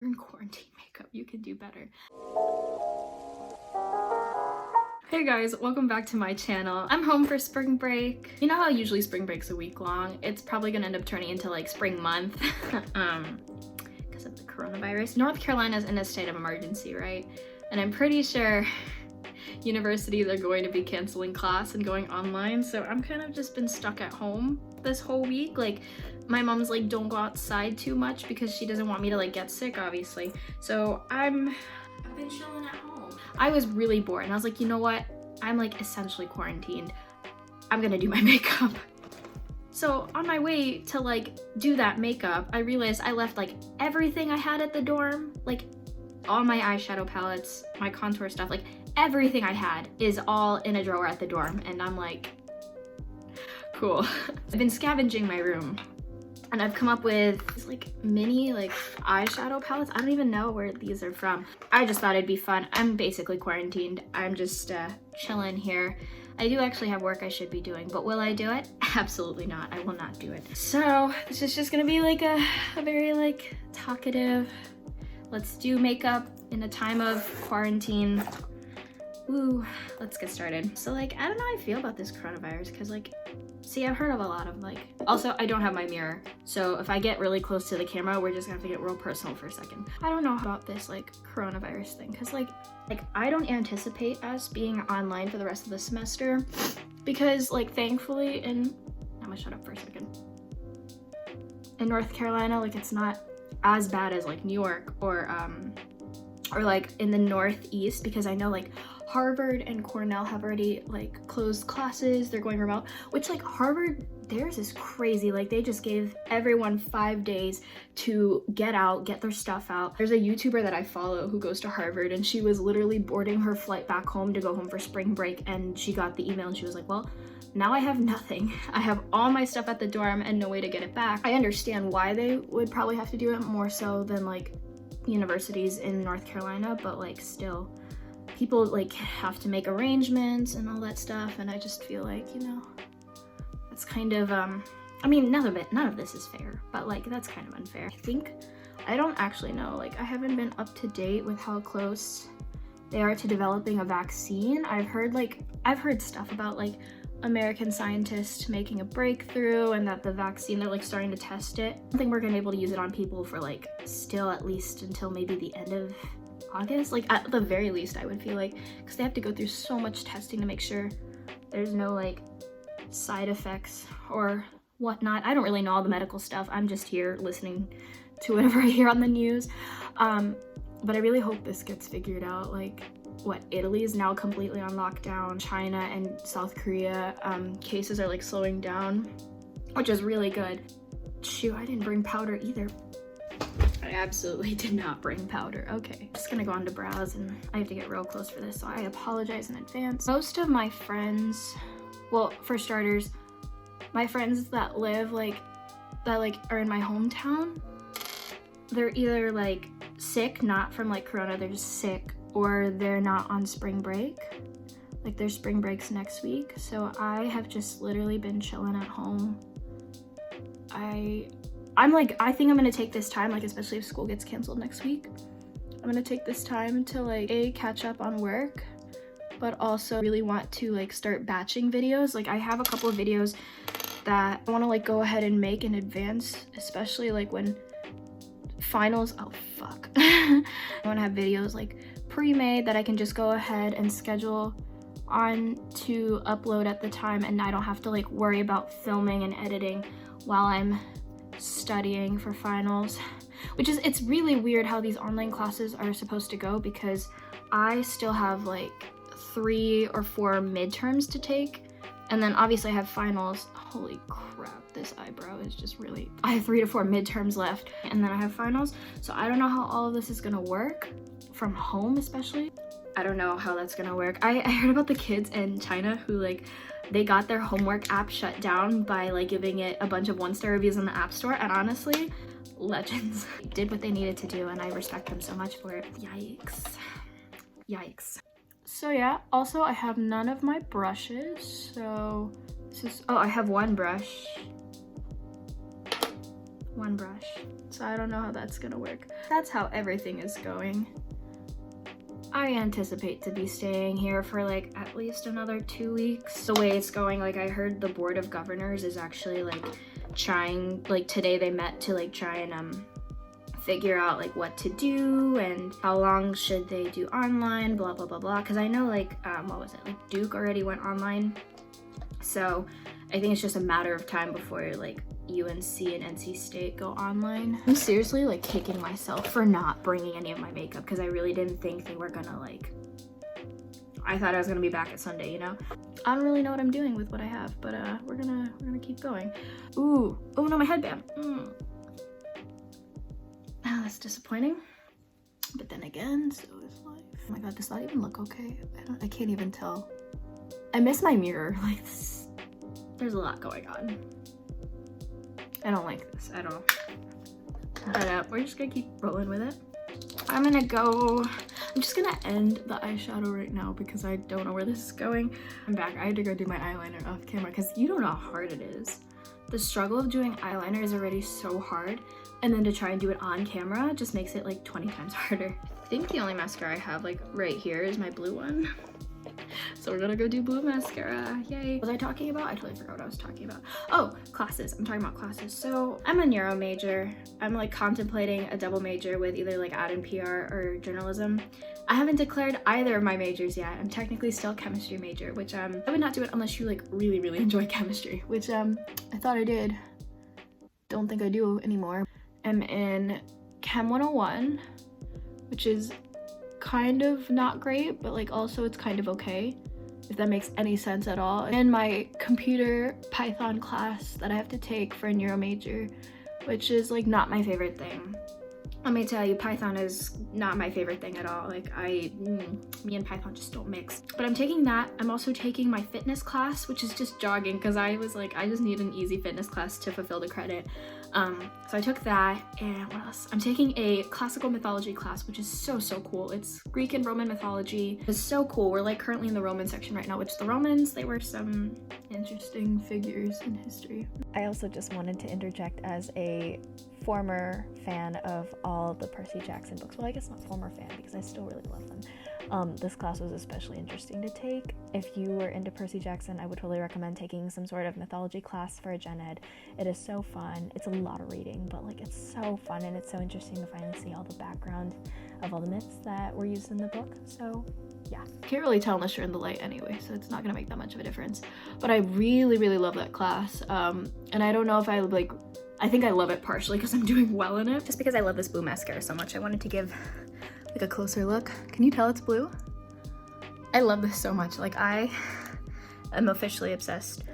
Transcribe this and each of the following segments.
in quarantine makeup. You can do better. Hey guys, welcome back to my channel. I'm home for spring break. You know how usually spring break's a week long? It's probably gonna end up turning into like spring month because of the coronavirus. North Carolina's in a state of emergency, right? And I'm pretty sure universities are going to be canceling class and going online, so I'm kind of just been stuck at home this whole week. Like, my mom's like, don't go outside too much because she doesn't want me to like get sick, obviously. So I've been chilling at home. I was really bored and I was like, you know what? I'm like essentially quarantined. I'm gonna do my makeup. So on my way to like do that makeup, I realized I left like everything I had at the dorm, like all my eyeshadow palettes, my contour stuff, like everything I had is all in a drawer at the dorm. And I'm like, cool. I've been scavenging my room and I've come up with these like mini like eyeshadow palettes. I don't even know where these are from. I just thought it'd be fun. I'm basically quarantined. I'm just chilling here. I do actually have work I should be doing, but will I do it? Absolutely not. I will not do it. So this is just gonna be like a very like talkative, let's do makeup in a time of quarantine. Woo, let's get started. So like, I don't know how I feel about this coronavirus because like, see, I've heard of a lot of like, also I don't have my mirror. So if I get really close to the camera, we're just gonna have to get real personal for a second. I don't know about this like coronavirus thing because like I don't anticipate us being online for the rest of the semester because like thankfully I'm gonna shut up for a second. In North Carolina, like it's not as bad as like New York or like in the Northeast, because I know like Harvard and Cornell have already like closed classes. They're going remote, which like Harvard, theirs is crazy. Like they just gave everyone 5 days to get out, get their stuff out. There's a YouTuber that I follow who goes to Harvard and she was literally boarding her flight back home to go home for spring break, and she got the email and she was like, well, now I have nothing. I have all my stuff at the dorm and no way to get it back. I understand why they would probably have to do it more so than like universities in North Carolina, but like still people like have to make arrangements and all that stuff, and I just feel like, you know, that's kind of I mean, none of this is fair, but like that's kind of unfair. I don't actually know, like I haven't been up to date with how close they are to developing a vaccine. I've heard stuff about like American scientists making a breakthrough and that the vaccine, they're like starting to test it. I don't think we're gonna be able to use it on people for like still at least until maybe the end of August, like at the very least I would feel like, because they have to go through so much testing to make sure there's no like side effects or whatnot. I don't really know all the medical stuff. I'm just here listening to whatever I hear on the news. But I really hope this gets figured out. Like what, Italy is now completely on lockdown. China and South Korea, cases are like slowing down, which is really good. Shoot, I didn't bring powder either. I absolutely did not bring powder. Okay, just gonna go on to browse, and I have to get real close for this, so I apologize in advance. Most of my friends, well, for starters, my friends that are in my hometown, they're either like sick, not from like corona, they're just sick, or they're not on spring break. Like their spring break's next week, so I have just literally been chilling at home. I think I'm gonna take this time, like especially if school gets canceled next week, I'm gonna take this time to like catch up on work, but also really want to like start batching videos. Like I have a couple of videos that I want to like go ahead and make in advance, especially like when finals, oh fuck. I want to have videos like pre-made that I can just go ahead and schedule on to upload at the time, and I don't have to like worry about filming and editing while I'm studying for finals. Which is, it's really weird how these online classes are supposed to go, because I still have like 3 or 4 midterms to take, and then obviously I have finals. Holy crap, this eyebrow is just really, I have 3 to 4 midterms left, and then I have finals. So I don't know how all of this is gonna work from home, especially. I don't know how that's gonna work. I heard about the kids in China who like, they got their homework app shut down by like giving it a bunch of 1-star reviews in the App Store, and honestly, legends. They did what they needed to do, and I respect them so much for it. Yikes. Yikes. So yeah, also I have none of my brushes, so this is, oh, I have one brush. one brush. So I don't know how that's gonna work. That's how everything is going. I anticipate to be staying here for like at least another 2 weeks. The way it's going, like I heard the Board of Governors is actually like trying, like today they met to like try and figure out like what to do and how long should they do online, blah blah blah blah. Because I know like what was it, like Duke already went online, so I think it's just a matter of time before like UNC and NC State go online. I'm seriously like kicking myself for not bringing any of my makeup because I really didn't think they were gonna like, I thought I was gonna be back at Sunday, you know? I don't really know what I'm doing with what I have, but we're gonna keep going. Ooh, oh no, my headband. Oh, that's disappointing. But then again, so is life. Oh my god, does that even look okay? I can't even tell. I miss my mirror. Like this, there's a lot going on. I don't like this at all. But we're just gonna keep rolling with it. I'm just gonna end the eyeshadow right now because I don't know where this is going. I'm back. I had to go do my eyeliner off camera because you don't know how hard it is. The struggle of doing eyeliner is already so hard, and then to try and do it on camera just makes it like 20 times harder. I think the only mascara I have like right here is my blue one. So we're gonna go do blue mascara. Yay. What was I talking about? I totally forgot what I was talking about. Oh, classes. I'm talking about classes. So I'm a neuro major. I'm like contemplating a double major with either like ad and PR or journalism. I haven't declared either of my majors yet. I'm technically still a chemistry major, which I would not do it unless you like really, really enjoy chemistry, which I thought I did. Don't think I do anymore. I'm in Chem 101, which is kind of not great, but like also it's kind of okay, if that makes any sense at all. And my computer Python class that I have to take for a neuro major, which is like not my favorite thing. Let me tell you, Python is not my favorite thing at all. Like me and Python just don't mix. But I'm taking that. I'm also taking my fitness class, which is just jogging, because I was like, I just need an easy fitness class to fulfill the credit. So I took that, and what else? I'm taking a classical mythology class, which is so cool. It's Greek and Roman mythology. It's so cool. We're like currently in the Roman section right now, which the Romans, they were some interesting figures in history. I also just wanted to interject as a former fan of all the Percy Jackson books. Well, I guess not former fan because I still really love them. This class was especially interesting to take. If you were into Percy Jackson, I would totally recommend taking some sort of mythology class for a gen ed. It is so fun. It's a lot of reading, but like it's so fun and it's so interesting to finally see all the background of all the myths that were used in the book. So yeah. Can't really tell unless you're in the light anyway, so it's not gonna make that much of a difference. But I really love that class. And I don't know if I think I love it partially because I'm doing well in it. Just because I love this blue mascara so much, I wanted to give like a closer look. Can you tell it's blue? I love this so much. Like I am officially obsessed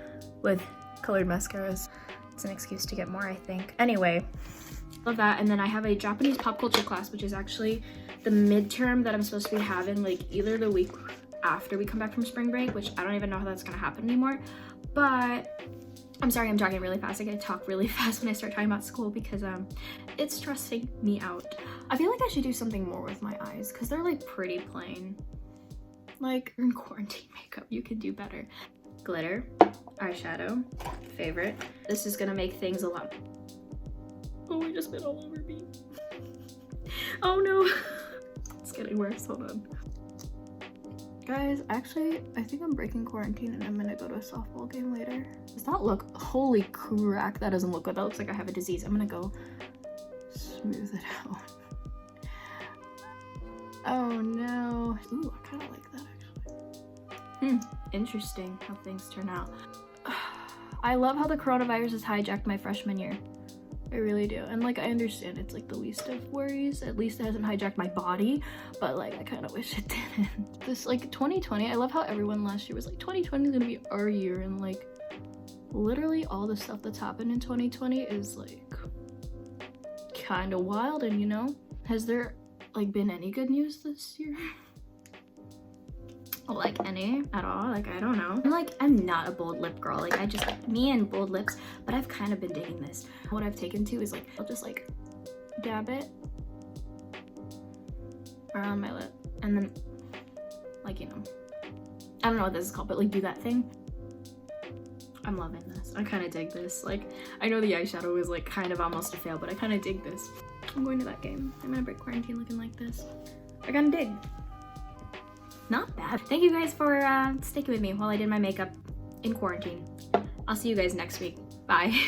with colored mascaras. It's an excuse to get more, I think. Anyway, love that. And then I have a Japanese pop culture class, which is actually the midterm that I'm supposed to be having like either the week after we come back from spring break, which I don't even know how that's gonna happen anymore. But I'm sorry, I'm talking really fast. I gotta talk really fast when I start talking about school because it's stressing me out. I feel like I should do something more with my eyes because they're like pretty plain. Like you're in quarantine makeup, you can do better. Glitter, eyeshadow, favorite. This is gonna make things a lot. Oh, I just bit all over me. Oh no, it's getting worse, hold on. Guys, actually, I think I'm breaking quarantine and I'm gonna go to a softball game later. Does that look, holy crack, that doesn't look good. That looks like I have a disease. I'm gonna go smooth it out. Oh no. Ooh, I kinda like that actually. Interesting how things turn out. I love how the coronavirus has hijacked my freshman year. I really do. And like I understand it's like the least of worries. At least it hasn't hijacked my body, but like I kind of wish it didn't. This like 2020, I love how everyone last year was like 2020 is gonna be our year, and like literally all the stuff that's happened in 2020 is like kind of wild. And you know, has there like been any good news this year? Like any at all? Like I don't know. I'm not a bold lip girl. Like I just, me and bold lips, but I've kind of been digging this. What I've taken to is like I'll just like dab it around my lip and then like, you know, I don't know what this is called, but like do that thing. I'm loving this. I kind of dig this. Like, I know the eyeshadow was like kind of almost a fail, but I kind of dig this. I'm going to that game. I'm gonna break quarantine looking like this. I kind of dig. Not bad. Thank you guys for sticking with me while I did my makeup in quarantine. I'll see you guys next week. Bye.